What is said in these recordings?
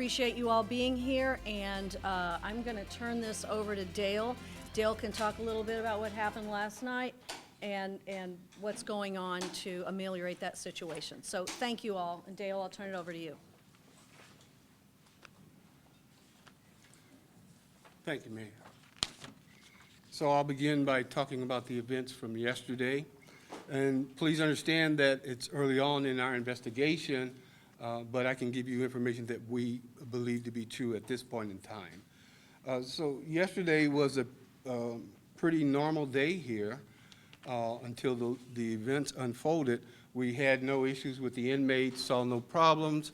appreciate you all being here, and I'm going to turn this over to Dale. Dale can talk a little bit about what happened last night and what's going on to ameliorate that situation. So thank you all, and Dale, I'll turn it over to you. Thank you, Mayor. So I'll begin by talking about the events from yesterday. And please understand that it's early on in our investigation, but I can give you information that we believe to be true at this point in time. So yesterday was a pretty normal day here until the events unfolded. We had no issues with the inmates, saw no problems.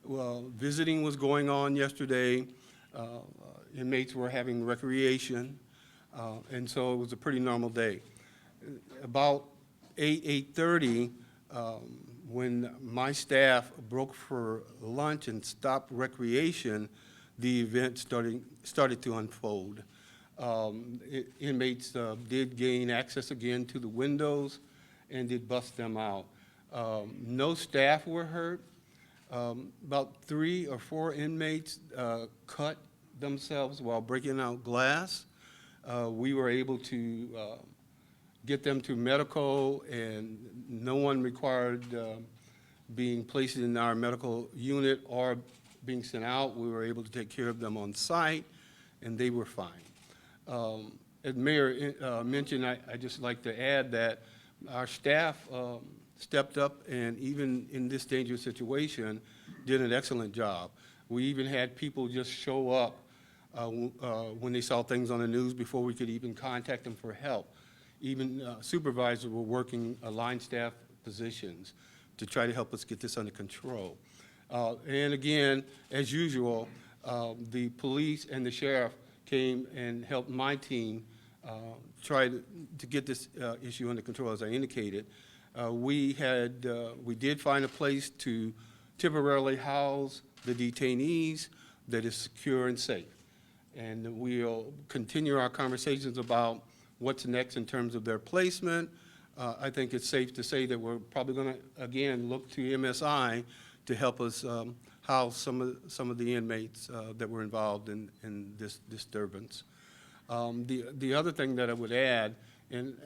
Well, visiting was going on yesterday. Inmates were having recreation, and so it was a pretty normal day. About 8:30, when my staff broke for lunch and stopped recreation, the event started to unfold. Inmates did gain access again to the windows and did bust them out. No staff were hurt. About 3 or 4 inmates cut themselves while breaking out glass. We were able to get them to medical, and no one required being placed in our medical unit or being sent out. We were able to take care of them on site, and they were fine. As Mayor mentioned, I'd just like to add that our staff stepped up and even in this dangerous situation did an excellent job. We even had people just show up when they saw things on the news before we could even contact them for help. Even supervisors were working line staff positions to try to help us get this under control. And again, as usual, the police and the sheriff came and helped my team try to get this issue under control, as I indicated. We did find a place to temporarily house the detainees that is secure and safe. And we'll continue our conversations about what's next in terms of their placement. I think it's safe to say that we're probably going to, again, look to MSI to help us house some of the inmates that were involved in this disturbance. The other thing that I would add, and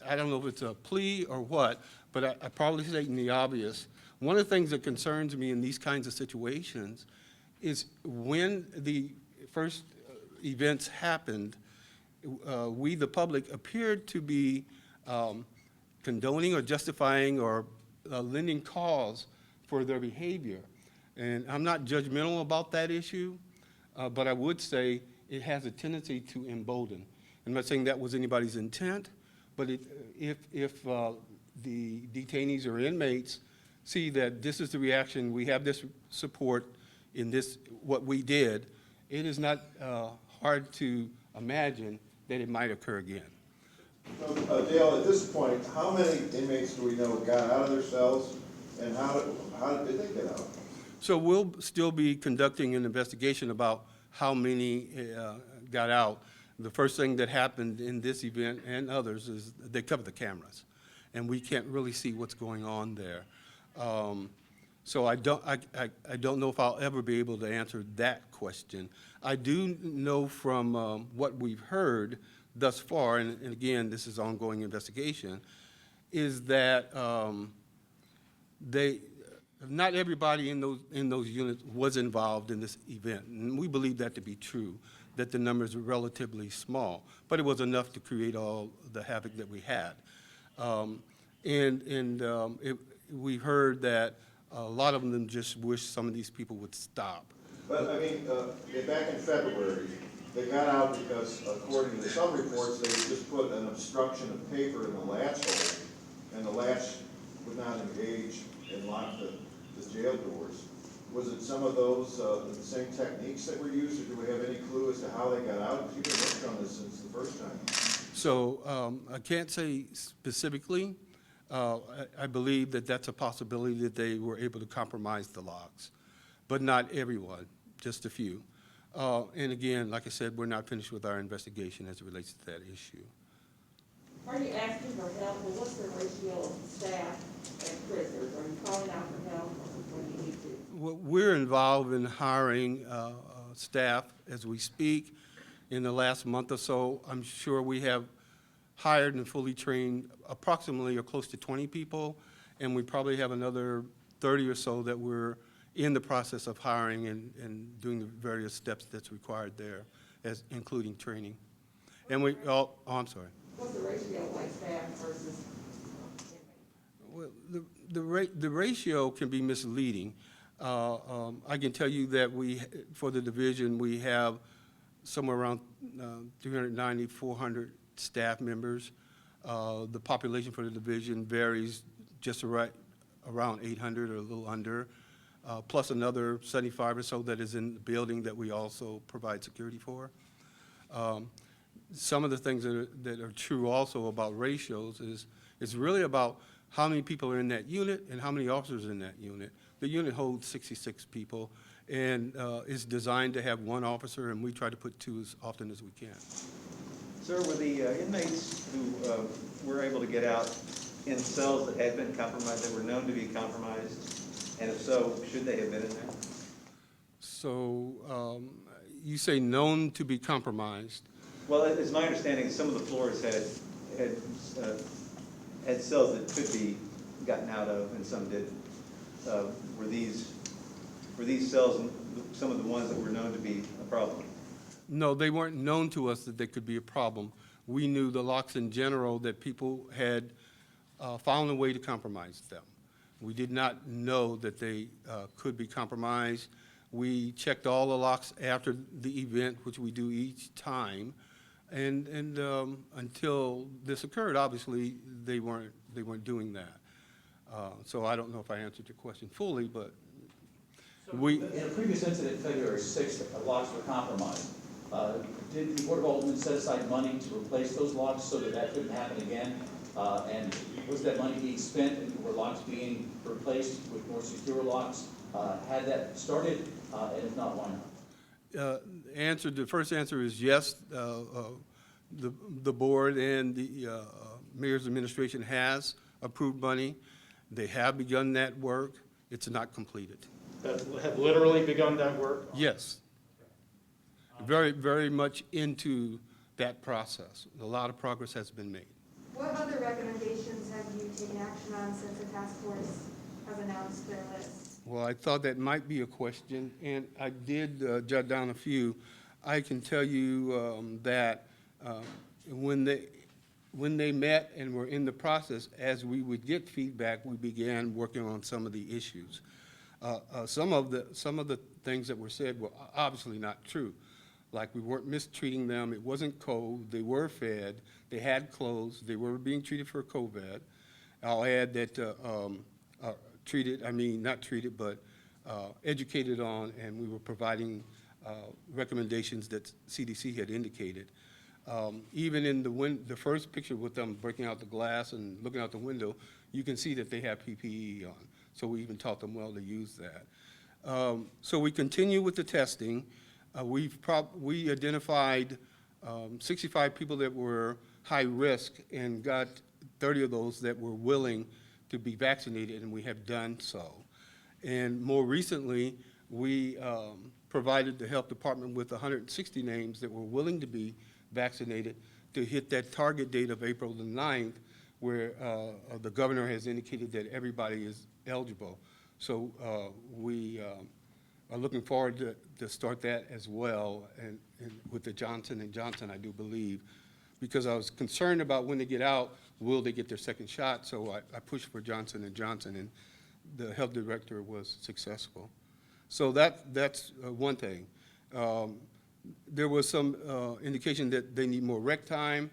I don't know if it's a plea or what, but I probably stating the obvious. One of the things that concerns me in these kinds of situations is when the first events happened, we, the public, appeared to be condoning or justifying or lending cause for their behavior. And I'm not judgmental about that issue, but I would say it has a tendency to embolden. I'm not saying that was anybody's intent, but if the detainees or inmates see that this is the reaction, we have this support in this, what we did, it is not hard to imagine that it might occur again. So, Dale, at this point, how many inmates do we know got out of their cells, and how did they get out? So we'll still be conducting an investigation about how many got out. The first thing that happened in this event and others is they covered the cameras, and we can't really see what's going on there. So I don't know if I'll ever be able to answer that question. I do know from what we've heard thus far, and again, this is ongoing investigation, is that not everybody in those units was involved in this event, and we believe that to be true, that the numbers are relatively small, but it was enough to create all the havoc that we had. We heard that a lot of them just wish some of these people would stop. But I mean, back in February, they got out because, according to some reports, they just put an obstruction of paper in the latch hole, and the latch would not engage and lock the jail doors. Was it some of those the same techniques that were used, or do we have any clue as to how they got out? You've been working on this since the first time. So I can't say specifically. I believe that that's a possibility that they were able to compromise the locks, but not everyone, just a few. And again, like I said, we're not finished with our investigation as it relates to that issue. Are you asking for help? Well, what's the ratio of staff and prisoners? Are you calling out for help, or what do you need to? We're involved in hiring staff as we speak. In the last month or so, I'm sure we have hired and fully trained approximately or close to 20 people, and we probably have another 30 or so that we're in the process of hiring and doing the various steps that's required there, as including training. And I'm sorry. What's the ratio of like staff versus inmates? Well, the ratio can be misleading. I can tell you that for the division, we have somewhere around 390, 400 staff members. The population for the division varies just around 800 or a little under, plus another 75 or so that is in the building that we also provide security for. Some of the things that are true also about ratios is really about how many people are in that unit and how many officers are in that unit. The unit holds 66 people and is designed to have one officer, and we try to put two as often as we can. Sir, were the inmates who were able to get out in cells that had been compromised, that were known to be compromised? And if so, should they have been in there? So you say known to be compromised. Well, it's my understanding some of the floors had cells that could be gotten out of, and some didn't. Were these cells some of the ones that were known to be a problem? No, they weren't known to us that they could be a problem. We knew the locks in general that people had found a way to compromise them. We did not know that they could be compromised. We checked all the locks after the event, which we do each time, and until this occurred, obviously they weren't doing that. So I don't know if I answered your question fully, but we. In a previous incident, February 6th, locks were compromised. Did the Board of Aldermen set aside money to replace those locks so that that couldn't happen again? And was that money being spent, and were locks being replaced with more secure locks? Had that started, and if not, why not? The first answer is yes. The board and the mayor's administration has approved money. They have begun that work. It's not completed. Have literally begun that work? Yes. Very, very much into that process. A lot of progress has been made. What other recommendations have you taken action on since the task force has announced their list? Well, I thought that might be a question, and I did jot down a few. I can tell you that when they met and were in the process, as we would get feedback, we began working on some of the issues. Some of the things that were said were obviously not true. Like we weren't mistreating them, it wasn't cold, they were fed, they had clothes, they were being treated for COVID. I'll add that educated on, and we were providing recommendations that CDC had indicated. Even in the first picture with them breaking out the glass and looking out the window, you can see that they have PPE on. So we even taught them well to use that. So we continue with the testing. We identified 65 people that were high risk and got 30 of those that were willing to be vaccinated, and we have done so. And more recently, we provided the health department with 160 names that were willing to be vaccinated to hit that target date of April the 9th, where the governor has indicated that everybody is eligible. So we are looking forward to start that as well, and with the Johnson & Johnson, I do believe, because I was concerned about when they get out, will they get their second shot? So I pushed for Johnson & Johnson, and the health director was successful. So that's one thing. There was some indication that they need more rec time.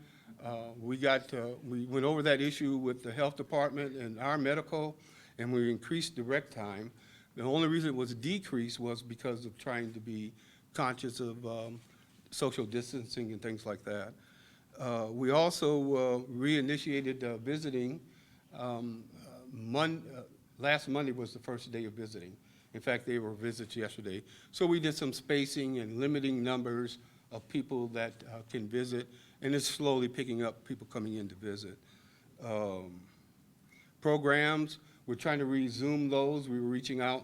We went over that issue with the health department and our medical, and we increased the rec time. The only reason it was decreased was because of trying to be conscious of social distancing and things like that. We also reinitiated visiting. Last Monday was the first day of visiting. In fact, they were visits yesterday. So we did some spacing and limiting numbers of people that can visit, and it's slowly picking up people coming in to visit. Programs, we're trying to resume those. We were reaching out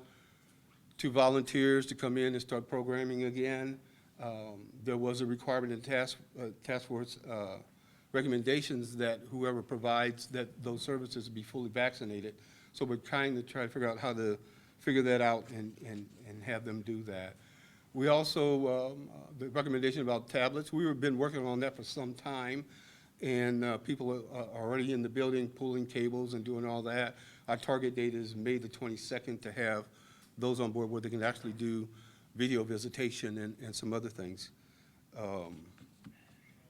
to volunteers to come in and start programming again. There was a requirement in task force recommendations that whoever provides those services be fully vaccinated. So we're trying to figure out how to figure that out and have them do that. We also, the recommendation about tablets, we've been working on that for some time, and people are already in the building pulling cables and doing all that. Our target date is May the 22nd to have those on board where they can actually do video visitation and some other things.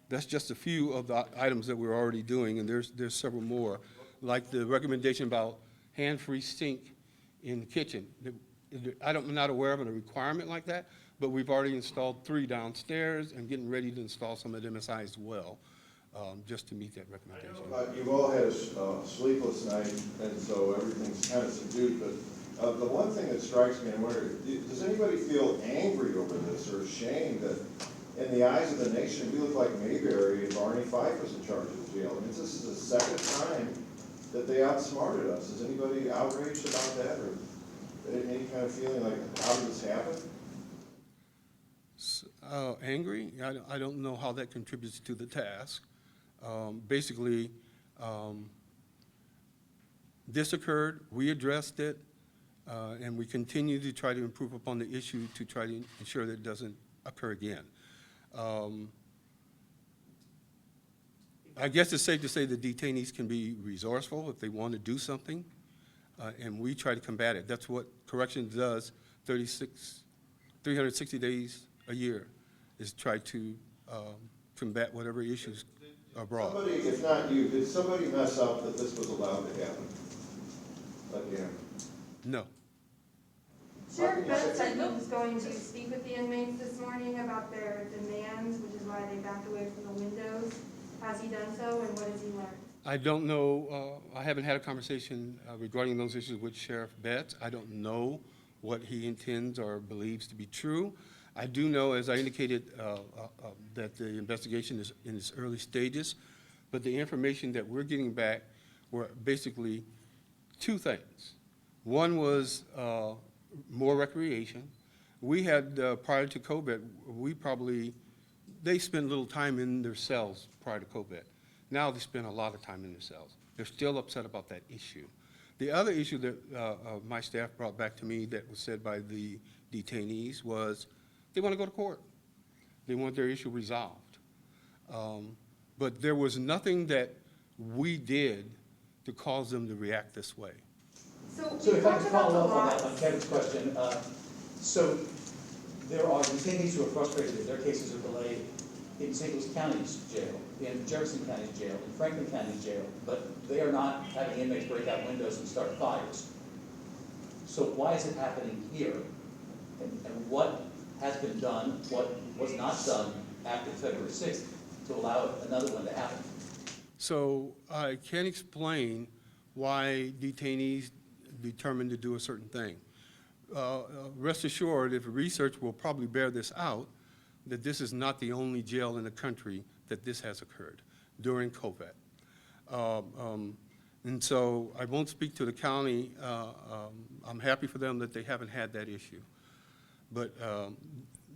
That's just a few of the items that we're already doing, and there's several more, like the recommendation about hand-free sink in the kitchen. I'm not aware of a requirement like that, but we've already installed 3 downstairs and getting ready to install some at MSI as well, just to meet that recommendation. You've all had a sleepless night, and so everything's kind of subdued, but the one thing that strikes me, I wonder, does anybody feel angry over this or ashamed that in the eyes of the nation, we look like Mayberry and Barney Fife was in charge of the jail? I mean, this is the second time that they outsmarted us. Is anybody outraged about that, or any kind of feeling like, how did this happen? Angry? I don't know how that contributes to the task. Basically, this occurred, we addressed it, and we continue to try to improve upon the issue to try to ensure that it doesn't occur again. I guess it's safe to say the detainees can be resourceful if they want to do something, and we try to combat it. That's what corrections does 360 days a year, is try to combat whatever issues are brought. Somebody, if not you, did somebody mess up that this was allowed to happen again? No. Sheriff Betts said he was going to speak with the inmates this morning about their demands, which is why they backed away from the windows. Has he done so, and what has he learned? I don't know. I haven't had a conversation regarding those issues with Sheriff Betts. I don't know what he intends or believes to be true. I do know, as I indicated, that the investigation is in its early stages, but the information that we're getting back were basically 2 things. One was more recreation. We had, prior to COVID, they spent little time in their cells prior to COVID. Now they spend a lot of time in their cells. They're still upset about that issue. The other issue that my staff brought back to me that was said by the detainees was they want to go to court. They want their issue resolved. But there was nothing that we did to cause them to react this way. So if I can follow up on that, on Kevin's question, so there are detainees who are frustrated that their cases are delayed in St. Louis County's jail, in Jefferson County's jail, in Franklin County's jail, but they are not having inmates break out windows and start fires. So why is it happening here? And what has been done, what was not done after February 6th to allow another one to happen? So I can't explain why detainees determined to do a certain thing. Rest assured, if research will probably bear this out, that this is not the only jail in the country that this has occurred during COVID. And so I won't speak to the county. I'm happy for them that they haven't had that issue. But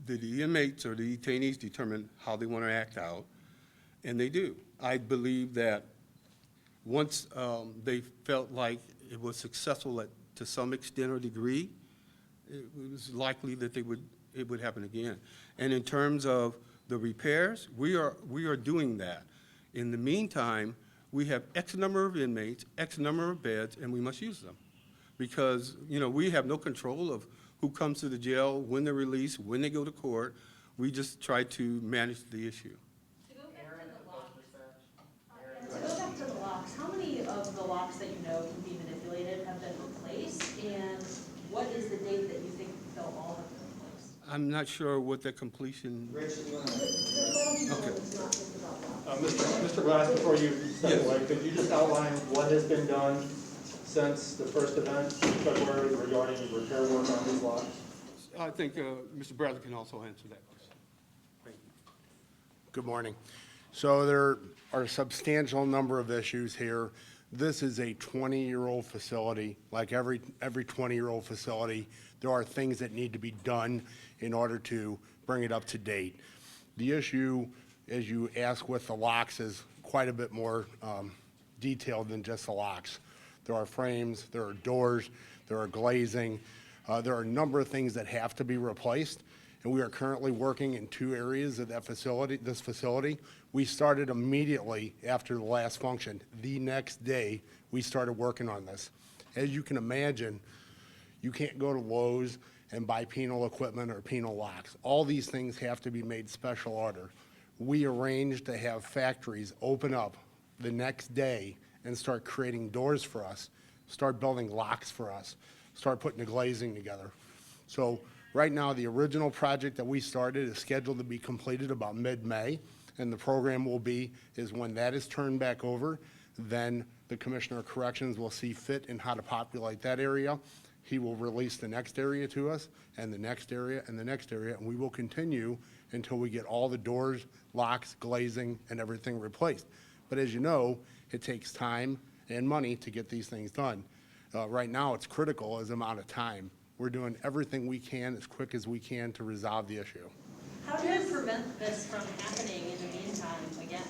the inmates or the detainees determine how they want to act out, and they do. I believe that once they felt like it was successful to some extent or degree, it was likely that it would happen again. And in terms of the repairs, we are doing that. In the meantime, we have X number of inmates, X number of beds, and we must use them. Because, we have no control of who comes to the jail, when they're released, when they go to court. We just try to manage the issue. To go back to the locks, how many of the locks that you know can be manipulated have been replaced? And what is the date that you think they'll all have been replaced? I'm not sure what that completion. The Okay. is not just about that. Mr. Glass, before you step away, could you just outline what has been done since the first event in February regarding repair work on these locks? I think Mr. Bradley can also answer that question. Thank you. Good morning. So there are a substantial number of issues here. This is a 20-year-old facility. Like every 20-year-old facility, there are things that need to be done in order to bring it up to date. The issue, as you ask with the locks, is quite a bit more detailed than just the locks. There are frames, there are doors, there are glazing. There are a number of things that have to be replaced, and we are currently working in 2 areas of that facility, this facility. We started immediately after the last function. The next day, we started working on this. As you can imagine, you can't go to Lowe's and buy penal equipment or penal locks. All these things have to be made special order. We arranged to have factories open up the next day and start creating doors for us, start building locks for us, start putting the glazing together. So right now, the original project that we started is scheduled to be completed about mid-May, and the program will be, is when that is turned back over, then the Commissioner of Corrections will see fit in how to populate that area. He will release the next area to us, and the next area, and the next area, and we will continue until we get all the doors, locks, glazing, and everything replaced. But as you know, it takes time and money to get these things done. Right now, it's critical as amount of time. We're doing everything we can as quick as we can to resolve the issue. How do you prevent this from happening in the meantime again?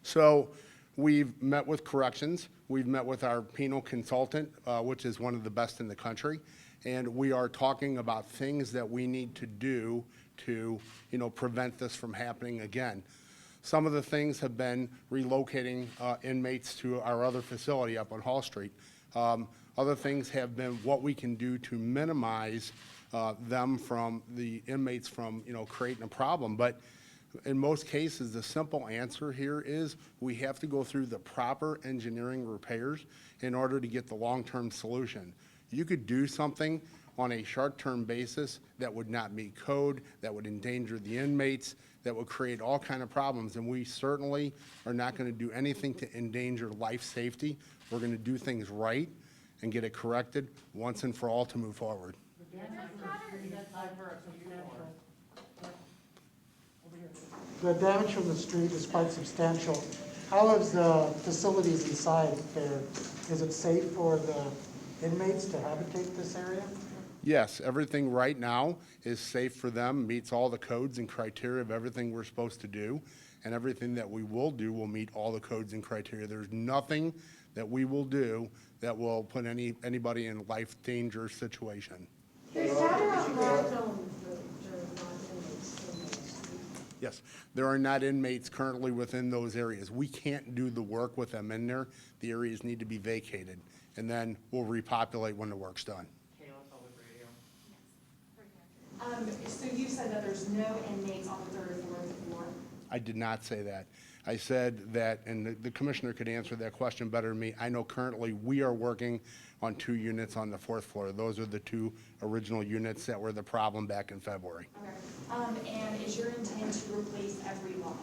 So we've met with corrections. We've met with our penal consultant, which is one of the best in the country. And we are talking about things that we need to do to, prevent this from happening again. Some of the things have been relocating inmates to our other facility up on Hall Street. Other things have been what we can do to minimize the inmates from, creating a problem. But in most cases, the simple answer here is we have to go through the proper engineering repairs in order to get the long-term solution. You could do something on a short-term basis that would not meet code, that would endanger the inmates, that would create all kind of problems, and we certainly are not going to do anything to endanger life safety. We're going to do things right and get it corrected once and for all to move forward. The damage from the street is quite substantial. How is the facilities inside there? Is it safe for the inmates to habitate this area? Yes, everything right now is safe for them, meets all the codes and criteria of everything we're supposed to do, and everything that we will do will meet all the codes and criteria. There's nothing that we will do that will put anybody in life danger situation. There's chatter online. Yes, there are not inmates currently within those areas. We can't do the work with them in there. The areas need to be vacated, and then we'll repopulate when the work's done. So you said that there's no inmates on the 3rd or 4th floor? I did not say that. I said that, and the commissioner could answer that question better than me. I know currently we are working on 2 units on the 4th floor. Those are the 2 original units that were the problem back in February. Okay. And is your intent to replace every lock?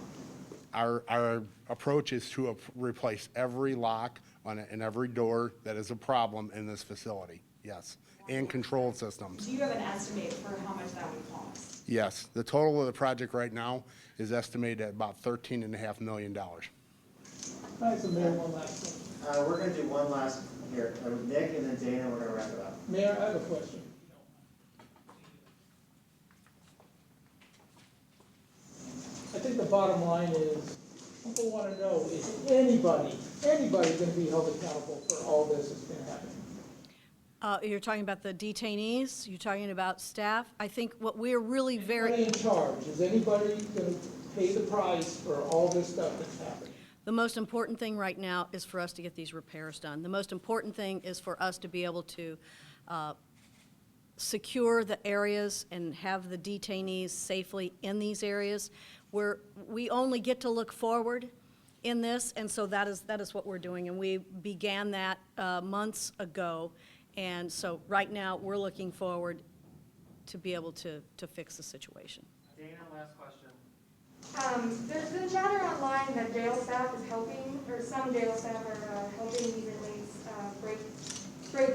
Our approach is to replace every lock and every door that is a problem in this facility, yes, and control systems. Do you have an estimate for how much that would cost? Yes, the total of the project right now is estimated at about $13.5 million. All right, so Mayor, one last one. We're gonna do one last here. Nick and then Dana, we're gonna wrap it up. Mayor, I have a question. I think the bottom line is, people want to know, is anybody going to be held accountable for all this that's been happening? You're talking about the detainees? You're talking about staff? I think what we're really very... Anybody in charge? Is anybody going to pay the price for all this stuff that's happening? The most important thing right now is for us to get these repairs done. The most important thing is for us to be able to secure the areas and have the detainees safely in these areas. We only get to look forward in this, and so that is what we're doing. And we began that months ago. And so right now, we're looking forward to be able to fix the situation. Dana, last question. There's been chatter online that jail staff is helping, or some jail staff are helping these inmates break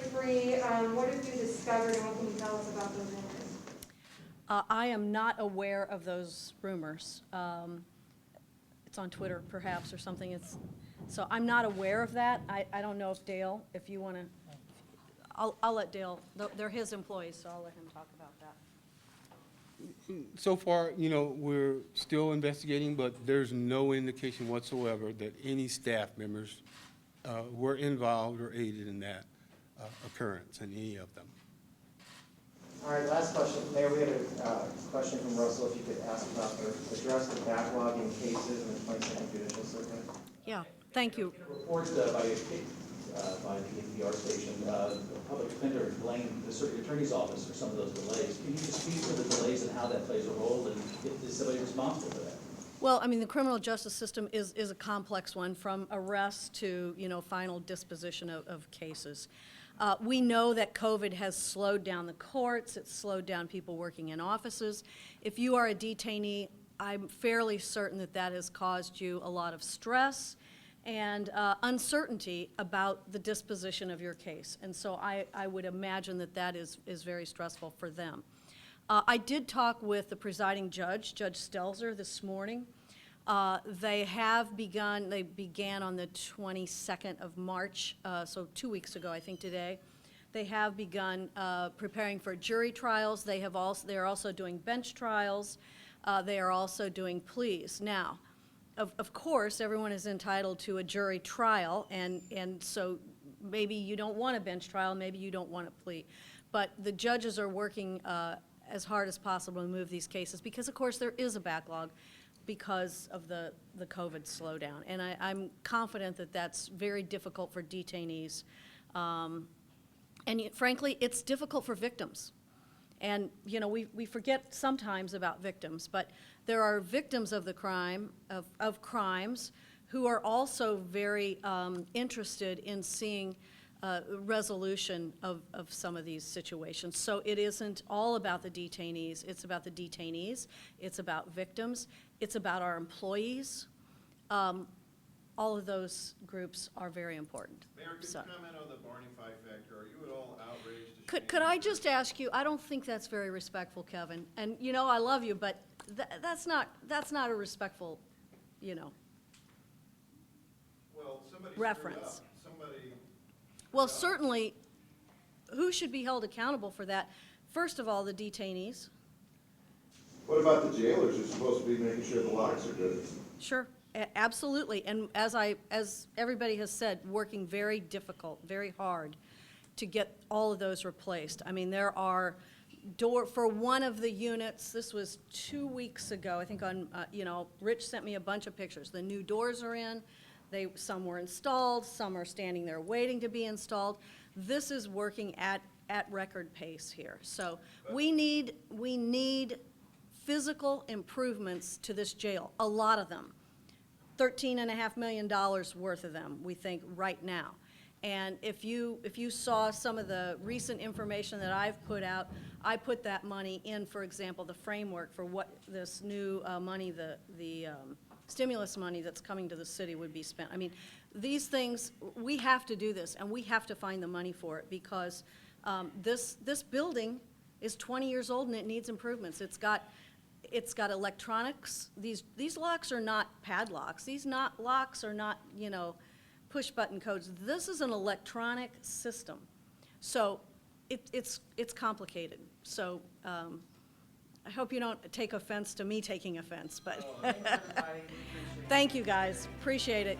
free. What have you discovered, and what can you tell us about those rumors? I am not aware of those rumors. It's on Twitter, perhaps, or something. So I'm not aware of that. I don't know if Dale, if you want to, I'll let Dale, they're his employees, so I'll let him talk about that. So far, you know, we're still investigating, but there's no indication whatsoever that any staff members were involved or aided in that occurrence, in any of them. All right, last question. Mayor, we had a question from Russell, if you could address the backlog in cases in the 22nd Judicial Circuit. Yeah, thank you. Report by the NPR station, the public defender blamed the circuit attorney's office for some of those delays. Can you just speak to the delays and how that plays a role, and is somebody responsible for that? Well, I mean, the criminal justice system is a complex one, from arrest to, you know, final disposition of cases. We know that COVID has slowed down the courts, it's slowed down people working in offices. If you are a detainee, I'm fairly certain that that has caused you a lot of stress and uncertainty about the disposition of your case. And so I would imagine that that is very stressful for them. I did talk with the presiding judge, Judge Stelzer, this morning. They began on the 22nd of March, so 2 weeks ago, I think today. They have begun preparing for jury trials. They are also doing bench trials. They are also doing pleas. Now, of course, everyone is entitled to a jury trial, and so maybe you don't want a bench trial, maybe you don't want a plea. But the judges are working as hard as possible to move these cases because, of course, there is a backlog because of the COVID slowdown. And I'm confident that that's very difficult for detainees. Frankly, it's difficult for victims. And, you know, we forget sometimes about victims, but there are victims of the crime, of crimes, who are also very interested in seeing resolution of some of these situations. So it isn't all about the detainees. It's about the detainees. It's about victims. It's about our employees. All of those groups are very important. Mayor, could you comment on the Barney Fife factor? Are you at all outraged? Could I just ask you, I don't think that's very respectful, Kevin. And, you know, I love you, but that's not a respectful, you know, Well, somebody reference. Somebody. Well, certainly, who should be held accountable for that? First of all, the detainees. What about the jailers who are supposed to be making sure the locks are good? Sure, absolutely. And as everybody has said, working very difficult, very hard to get all of those replaced. I mean, there are for one of the units, this was 2 weeks ago, I think on, you know, Rich sent me a bunch of pictures. The new doors are in. Some were installed, some are standing there waiting to be installed. This is working at record pace here. So we need physical improvements to this jail, a lot of them. $13.5 million worth of them, we think, right now. And if you saw some of the recent information that I've put out, I put that money in, for example, the framework for what this new money, the stimulus money that's coming to the city would be spent. I mean, these things, we have to do this, and we have to find the money for it because this building is 20 years old and it needs improvements. It's got electronics. These locks are not padlocks. Locks are not, you know, push-button codes. This is an electronic system. So it's complicated. So I hope you don't take offense to me taking offense, but thank you guys. Appreciate it.